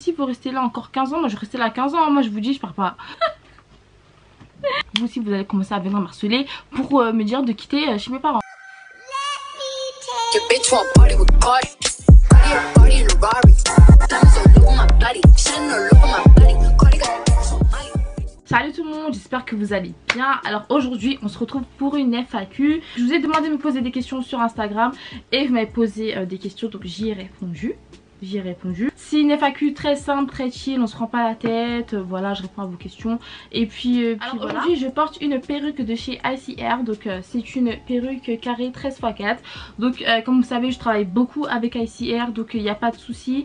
s'il faut rester là encore 15 ans, moi je vais rester là 15 ans. Moi je vous dis, je pars pas. Vous aussi vous allez commencer à venir m'harceler pour me dire de quitter chez mes parents. Salut tout le monde, j'espère que vous allez bien. Alors aujourd'hui on se retrouve pour une FAQ. Je vous ai demandé de me poser des questions sur Instagram et vous m'avez posé des questions, donc j'y ai répondu. C'est une FAQ très simple, très chill, on se prend pas la tête, voilà, je réponds à vos questions. Et puis, voilà. Aujourd'hui je porte une perruque de chez ICR, donc c'est une perruque carrée 13×4. Donc comme vous savez je travaille beaucoup avec ICR, donc il n'y a pas de souci.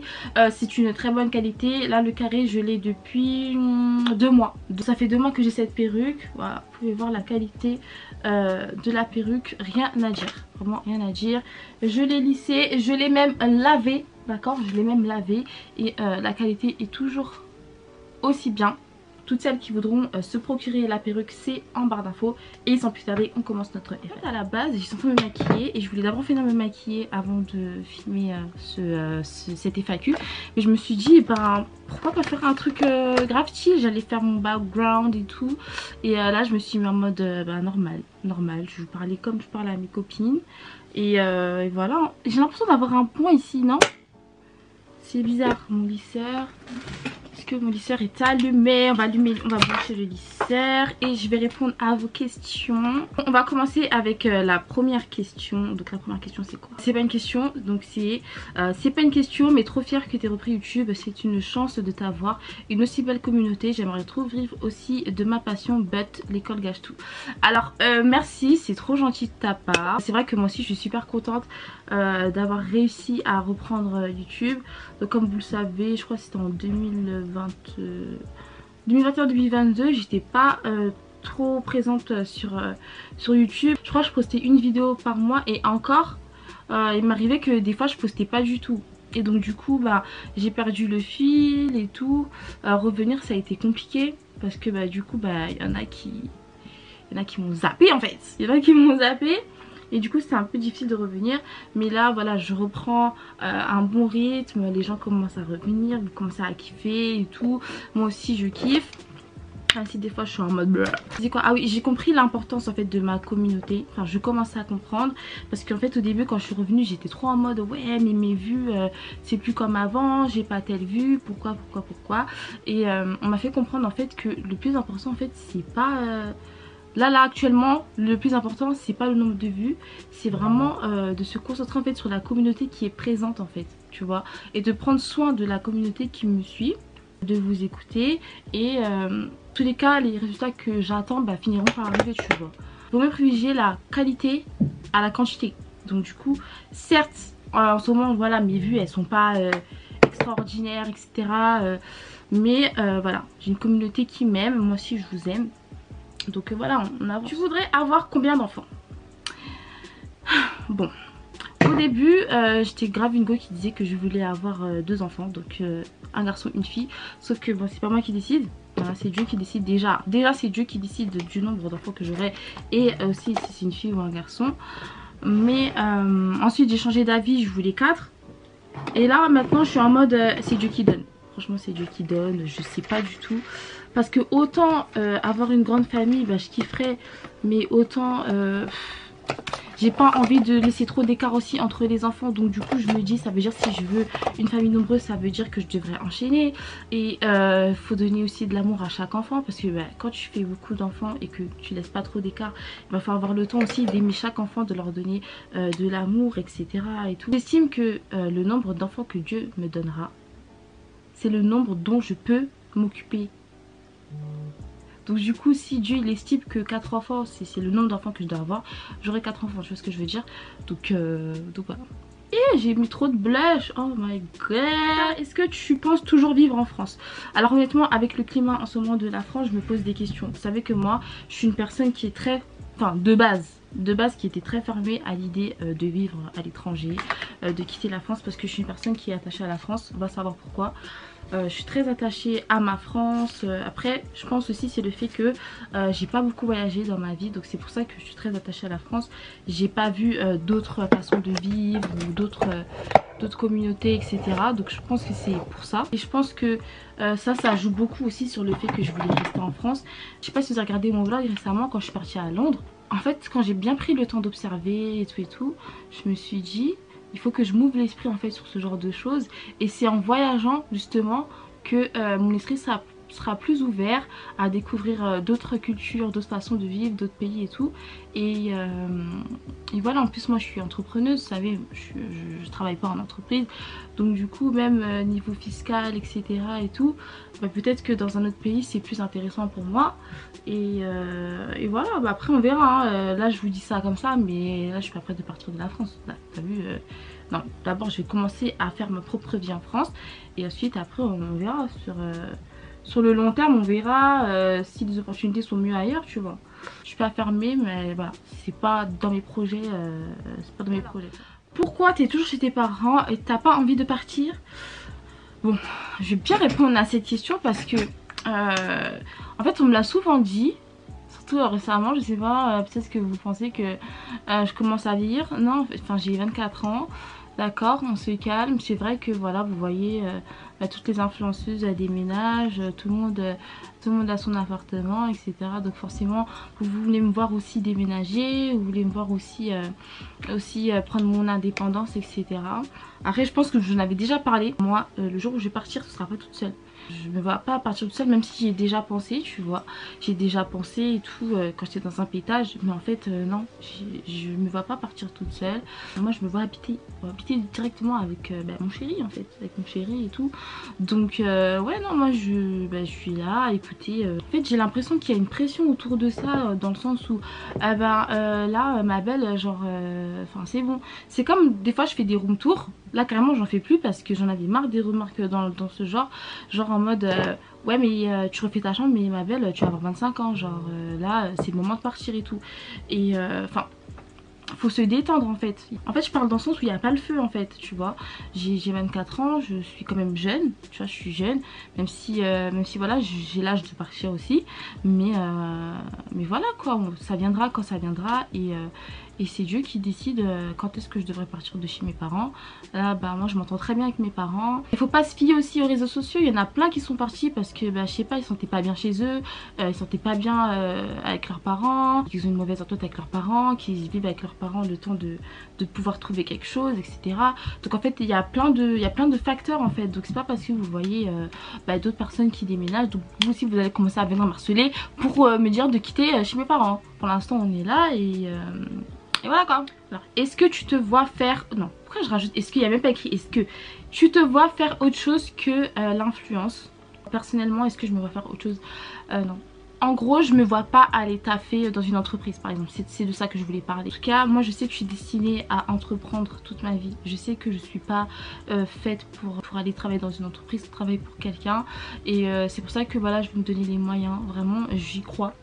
C'est une très bonne qualité. Là le carré je l'ai depuis 2 mois. Donc, ça fait 2 mois que j'ai cette perruque, voilà, vous pouvez voir la qualité de la perruque, rien à dire, vraiment rien à dire. Je l'ai lissée, je l'ai même lavée. D'accord, je l'ai même lavé et la qualité est toujours aussi bien. Toutes celles qui voudront se procurer la perruque, c'est en barre d'infos. Et sans plus tarder, on commence notre FAQ. À la base, j'ai censé me maquiller et je voulais d'abord finir de me maquiller avant de filmer cette FAQ. Mais je me suis dit, ben pourquoi pas faire un truc grave chill. J'allais faire mon background et tout. Et là, je me suis mis en mode normal. Je vous parlais comme je parle à mes copines. Et voilà, j'ai l'impression d'avoir un point ici, non? C'est bizarre, mon lisseur. Est-ce que mon lisseur est allumé? On va brancher le lisseur et je vais répondre à vos questions. On va commencer avec la première question. Donc la première question c'est quoi? C'est pas une question, donc c'est pas une question mais trop fière que t'aies repris YouTube. C'est une chance de t'avoir une aussi belle communauté. J'aimerais trop vivre aussi de ma passion, but l'école gâche tout. Alors merci, c'est trop gentil de ta part. C'est vrai que moi aussi je suis super contente d'avoir réussi à reprendre YouTube. Donc comme vous le savez, je crois que c'était en 2021-2022, j'étais pas trop présente sur YouTube. Je crois que je postais une vidéo par mois et encore il m'arrivait que des fois je postais pas du tout. Et donc du coup j'ai perdu le fil et tout. Revenir ça a été compliqué parce que du coup il y en a qui m'ont zappé en fait. Il y en a qui m'ont zappé. Et du coup c'était un peu difficile de revenir. Mais là voilà, je reprends un bon rythme. Les gens commencent à revenir, vous commencez à kiffer et tout. Moi aussi je kiffe. Même si des fois je suis en mode c'est quoi? Ah oui, j'ai compris l'importance en fait de ma communauté. Enfin je commençais à comprendre. Parce qu'en fait au début quand je suis revenue j'étais trop en mode ouais mais mes vues c'est plus comme avant, j'ai pas telle vue, pourquoi. Et on m'a fait comprendre en fait que le plus important en fait c'est pas... Là actuellement le plus important c'est pas le nombre de vues, c'est vraiment de se concentrer en fait sur la communauté qui est présente en fait, tu vois, et de prendre soin de la communauté qui me suit, de vous écouter et tous les cas les résultats que j'attends finiront par arriver, tu vois. Faut même privilégier la qualité à la quantité. Donc du coup certes en ce moment voilà mes vues elles sont pas extraordinaires etc, mais voilà, j'ai une communauté qui m'aime, moi aussi je vous aime. Donc voilà, on avance. Tu voudrais avoir combien d'enfants? Bon, au début j'étais grave une go qui disait que je voulais avoir 2 enfants. Donc un garçon, une fille. Sauf que bon, c'est pas moi qui décide. Voilà, c'est Dieu qui décide déjà. Déjà c'est Dieu qui décide du nombre d'enfants que j'aurai. Et aussi si c'est une fille ou un garçon. Mais ensuite j'ai changé d'avis, je voulais 4. Et là maintenant je suis en mode c'est Dieu qui donne. Franchement c'est Dieu qui donne, je sais pas du tout. Parce que autant avoir une grande famille, je kifferais. Mais autant j'ai pas envie de laisser trop d'écart aussi entre les enfants. Donc du coup je me dis ça veut dire si je veux une famille nombreuse ça veut dire que je devrais enchaîner. Et faut donner aussi de l'amour à chaque enfant. Parce que quand tu fais beaucoup d'enfants et que tu laisses pas trop d'écart, il va falloir avoir le temps aussi d'aimer chaque enfant, de leur donner de l'amour etc. et tout. J'estime que le nombre d'enfants que Dieu me donnera, c'est le nombre dont je peux m'occuper. Donc du coup si Dieu il estime que 4 enfants c'est le nombre d'enfants que je dois avoir, j'aurai 4 enfants, tu vois ce que je veux dire. Donc voilà. Et j'ai mis trop de blush, oh my god. Est-ce que tu penses toujours vivre en France? Alors honnêtement avec le climat en ce moment de la France je me pose des questions. Vous savez que moi je suis une personne qui est très... Enfin de base qui était très fermée à l'idée de vivre à l'étranger, de quitter la France, parce que je suis une personne qui est attachée à la France, on va savoir pourquoi. Je suis très attachée à ma France. Après je pense aussi c'est le fait que j'ai pas beaucoup voyagé dans ma vie, donc c'est pour ça que je suis très attachée à la France. J'ai pas vu d'autres façons de vivre ou d'autres d'autres communautés, etc. Donc je pense que c'est pour ça. Et je pense que ça joue beaucoup aussi sur le fait que je voulais rester en France. Je sais pas si vous avez regardé mon vlog récemment quand je suis partie à Londres. En fait, quand j'ai bien pris le temps d'observer et tout, je me suis dit, il faut que je m'ouvre l'esprit en fait sur ce genre de choses. Et c'est en voyageant justement que mon esprit sera plus ouvert à découvrir d'autres cultures, d'autres façons de vivre, d'autres pays et tout. Et voilà, en plus moi je suis entrepreneuse, vous savez, je travaille pas en entreprise. Donc du coup même niveau fiscal, etc. et tout, bah, peut-être que dans un autre pays c'est plus intéressant pour moi. Et voilà, bah, après on verra, hein. Là je vous dis ça comme ça, mais là je suis pas prête de partir de la France. Là, t'as vu non, d'abord je vais commencer à faire ma propre vie en France. Et ensuite après on verra sur le long terme, on verra si les opportunités sont mieux ailleurs, tu vois. Je suis pas fermée, mais voilà, c'est pas dans mes projets. C'est pas dans mes projets. Pourquoi t'es toujours chez tes parents et t'as pas envie de partir? Bon, je vais bien répondre à cette question parce que en fait on me l'a souvent dit. Surtout récemment, je sais pas, peut-être que vous pensez que je commence à vieillir. Non, enfin j'ai 24 ans. D'accord, on se calme. C'est vrai que voilà, vous voyez toutes les influenceuses déménagent, tout le monde a son appartement, etc. Donc forcément, vous voulez me voir aussi déménager, vous voulez me voir aussi, prendre mon indépendance, etc. Après, je pense que je vous en avais déjà parlé. Moi, le jour où je vais partir, ce sera pas toute seule. Je me vois pas partir toute seule, même si j'ai déjà pensé, tu vois. J'ai déjà pensé et tout quand j'étais dans un pétage. Mais en fait, non, je me vois pas partir toute seule. Moi, je me vois habiter directement avec mon chéri, en fait. Avec mon chéri et tout. Donc, ouais, non, moi, je suis là, écoutez. En fait, j'ai l'impression qu'il y a une pression autour de ça, dans le sens où, là, ma belle, genre, enfin, c'est bon. C'est comme, des fois, je fais des room tours. Là carrément j'en fais plus parce que j'en avais marre des remarques dans ce genre en mode ouais mais tu refais ta chambre mais ma belle tu vas avoir 25 ans, genre là c'est le moment de partir et tout. Et enfin faut se détendre en fait. En fait je parle dans le sens où il n'y a pas le feu en fait, tu vois. J'ai 24 ans, je suis quand même jeune, tu vois, je suis jeune, même si voilà j'ai l'âge de partir aussi. Mais voilà quoi, ça viendra quand ça viendra. Et c'est Dieu qui décide quand est-ce que je devrais partir de chez mes parents. Là bah moi je m'entends très bien avec mes parents. Il faut pas se fier aussi aux réseaux sociaux. Il y en a plein qui sont partis parce que bah, je sais pas, ils se sentaient pas bien chez eux, ils se sentaient pas bien avec leurs parents, qu'ils ont une mauvaise entente avec leurs parents, qu'ils vivent avec leurs parents le temps de pouvoir trouver quelque chose, etc. Donc en fait il y a plein de facteurs en fait. Donc c'est pas parce que vous voyez d'autres personnes qui déménagent, donc vous aussi vous allez commencer à venir m'harceler pour me dire de quitter chez mes parents. Pour l'instant on est là et voilà quoi. Est-ce que tu te vois faire... Non, pourquoi je rajoute... Est-ce qu'il n'y a même pas écrit... Est-ce que tu te vois faire autre chose que l'influence? Personnellement, est-ce que je me vois faire autre chose? Non. En gros, je me vois pas aller taffer dans une entreprise par exemple. C'est de ça que je voulais parler. En tout cas, moi je sais que je suis destinée à entreprendre toute ma vie. Je sais que je suis pas faite pour aller travailler dans une entreprise, travailler pour quelqu'un. Et c'est pour ça que voilà, je vais me donner les moyens. Vraiment, j'y crois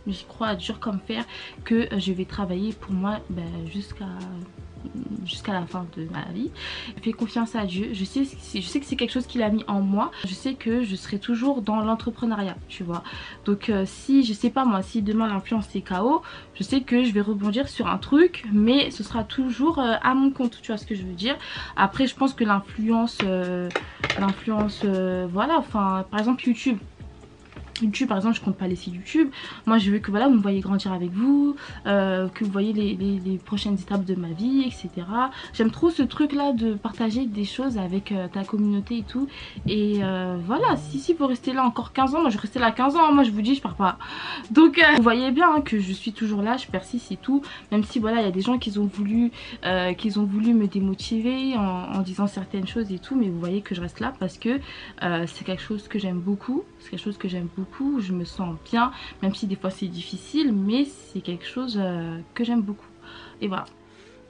à dur comme fer que je vais travailler pour moi jusqu'à la fin de ma vie. Je fais confiance à Dieu. Je sais que c'est quelque chose qu'il a mis en moi. Je sais que je serai toujours dans l'entrepreneuriat, tu vois. Donc si, je sais pas moi, si demain l'influence c'est KO, je sais que je vais rebondir sur un truc, mais ce sera toujours à mon compte, tu vois ce que je veux dire. Après je pense que l'influence, voilà, enfin par exemple YouTube par exemple, je compte pas laisser YouTube. Moi je veux que voilà, vous me voyez grandir avec vous, que vous voyez les prochaines étapes de ma vie, etc. J'aime trop ce truc là de partager des choses avec ta communauté et tout. Et voilà, si vous restez là encore 15 ans, moi je restais là 15 ans, moi je vous dis je pars pas. Donc vous voyez bien que je suis toujours là, je persiste et tout. Même si voilà, il y a des gens qui ont voulu me démotiver en disant certaines choses et tout. Mais vous voyez que je reste là parce que c'est quelque chose que j'aime beaucoup. C'est quelque chose que j'aime beaucoup. Je me sens bien, même si des fois c'est difficile, mais c'est quelque chose que j'aime beaucoup. Et voilà.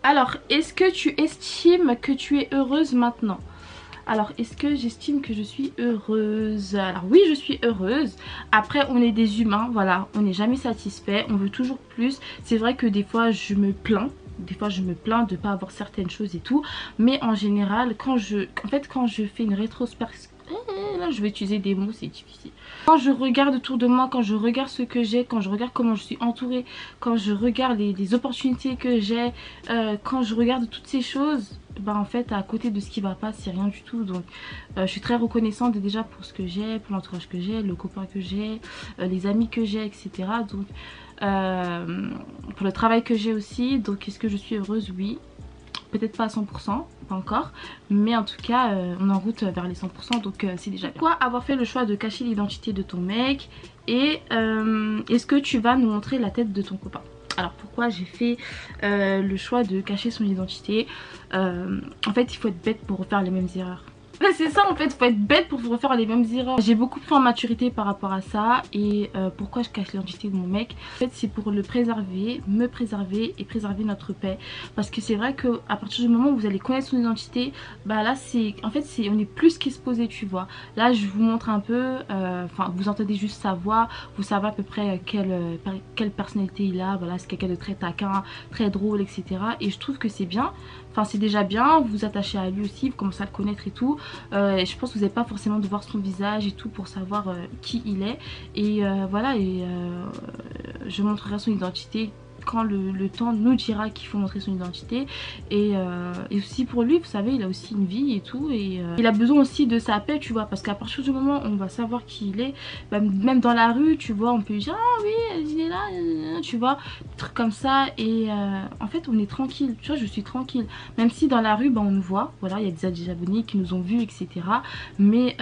Alors, est-ce que tu estimes que tu es heureuse maintenant? Alors, est-ce que j'estime que je suis heureuse? Alors oui, je suis heureuse. Après, on est des humains, voilà, on n'est jamais satisfait, on veut toujours plus. C'est vrai que des fois, je me plains. Des fois je me plains de ne pas avoir certaines choses et tout. Mais en général, quand je fais une rétrospection... Là je vais utiliser des mots, c'est difficile. Quand je regarde autour de moi, quand je regarde ce que j'ai, quand je regarde comment je suis entourée, quand je regarde les opportunités que j'ai, quand je regarde toutes ces choses, bah en fait à côté de ce qui va pas c'est rien du tout. Donc je suis très reconnaissante déjà pour ce que j'ai, pour l'entourage que j'ai, le copain que j'ai, les amis que j'ai, etc. Donc pour le travail que j'ai aussi. Donc est-ce que je suis heureuse? Oui. Peut-être pas à 100%, pas encore, mais en tout cas on est en route vers les 100%, donc c'est déjà bien. Pourquoi avoir fait le choix de cacher l'identité de ton mec? Et est-ce que tu vas nous montrer la tête de ton copain? Alors pourquoi j'ai fait le choix de cacher son identité? En fait il faut être bête pour refaire les mêmes erreurs. C'est ça en fait, faut être bête pour refaire les mêmes erreurs. J'ai beaucoup pris en maturité par rapport à ça. Et pourquoi je cache l'identité de mon mec? En fait c'est pour le préserver, me préserver et préserver notre paix. Parce que c'est vrai que à partir du moment où vous allez connaître son identité, bah là c'est en fait on est plus qu'exposé, tu vois. Là je vous montre un peu, enfin vous entendez juste sa voix, vous savez à peu près quelle personnalité il a. Voilà, c'est quelqu'un de très taquin, très drôle, etc. Et je trouve que c'est bien. Enfin c'est déjà bien, vous vous attachez à lui aussi, vous commencez à le connaître et tout. Et je pense que vous n'avez pas forcément de voir son visage et tout pour savoir qui il est. Et voilà, et je montrerai son identité quand le temps nous dira qu'il faut montrer son identité. Et aussi pour lui, vous savez, il a aussi une vie et tout. Et il a besoin aussi de sa paix, tu vois. Parce qu'à partir du moment où on va savoir qui il est, bah, même dans la rue, tu vois, on peut lui dire ah oui, il est là, tu vois, des trucs comme ça. Et en fait, on est tranquille, tu vois, je suis tranquille. Même si dans la rue, bah, on nous voit, voilà, il y a des abonnés qui nous ont vus, etc. Mais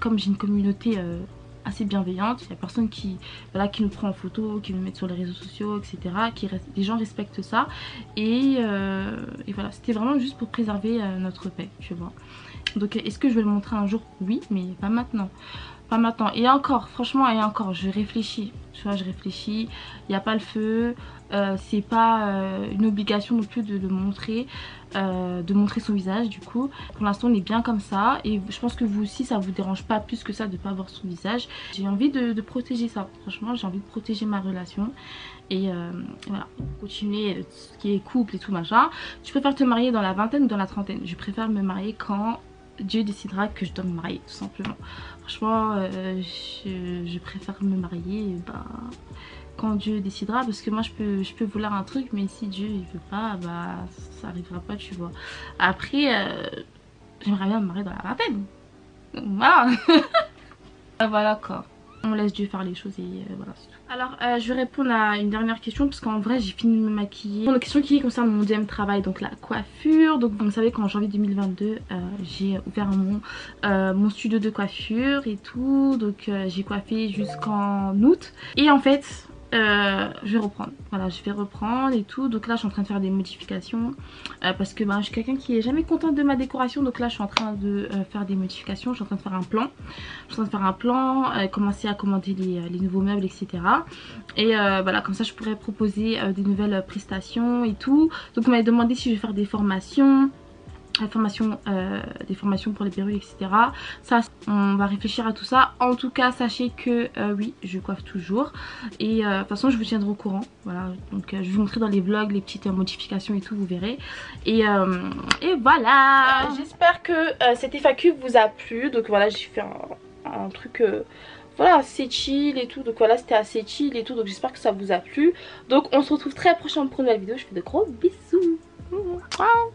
comme j'ai une communauté assez bienveillante, il y a personne qui, voilà, qui nous prend en photo, qui nous met sur les réseaux sociaux, etc. Les gens respectent ça. Et voilà, c'était vraiment juste pour préserver notre paix, tu vois. Donc est-ce que je vais le montrer un jour? Oui, mais pas maintenant. Pas maintenant. Et encore, franchement, et encore, je réfléchis. Tu vois, je réfléchis. Il n'y a pas le feu. C'est pas une obligation non plus de le montrer. De montrer son visage du coup. Pour l'instant on est bien comme ça. Et je pense que vous aussi ça vous dérange pas plus que ça de pas voir son visage. J'ai envie de protéger ça. Franchement j'ai envie de protéger ma relation. Et voilà, continuer ce qui est couple et tout machin. Tu préfères te marier dans la vingtaine ou dans la trentaine? Je préfère me marier quand Dieu décidera que je dois me marier, tout simplement. Franchement je préfère me marier bah, quand Dieu décidera, parce que moi je peux vouloir un truc, mais si Dieu il veut pas, bah ça arrivera pas, tu vois. Après j'aimerais bien me marier dans la vingtaine, voilà. Voilà quoi, on laisse Dieu faire les choses et voilà c'est tout. Alors je vais répondre à une dernière question parce qu'en vrai j'ai fini de me maquiller. Une question qui concerne mon deuxième travail, donc la coiffure. Donc vous savez qu'en janvier 2022 j'ai ouvert mon studio de coiffure et tout. Donc j'ai coiffé jusqu'en août. Et en fait je vais reprendre, voilà je vais reprendre et tout. Donc là je suis en train de faire des modifications parce que bah, je suis quelqu'un qui est jamais contente de ma décoration. Donc là je suis en train de faire des modifications, je suis en train de faire un plan. Je suis en train de faire un plan, commencer à commander les nouveaux meubles, etc. Et voilà, comme ça je pourrais proposer des nouvelles prestations et tout. Donc on m'avait demandé si je vais faire des formations. Des formations pour les perruques, etc. Ça on va réfléchir à tout ça. En tout cas sachez que oui je coiffe toujours. Et de toute façon je vous tiendrai au courant. Voilà, donc je vais vous montrer dans les vlogs les petites modifications et tout, vous verrez. Et voilà, j'espère que cette FAQ vous a plu. Donc voilà, j'ai fait un truc voilà assez chill et tout. Donc voilà, c'était assez chill et tout. Donc j'espère que ça vous a plu. Donc on se retrouve très prochainement pour une nouvelle vidéo. Je fais de gros bisous. Ciao.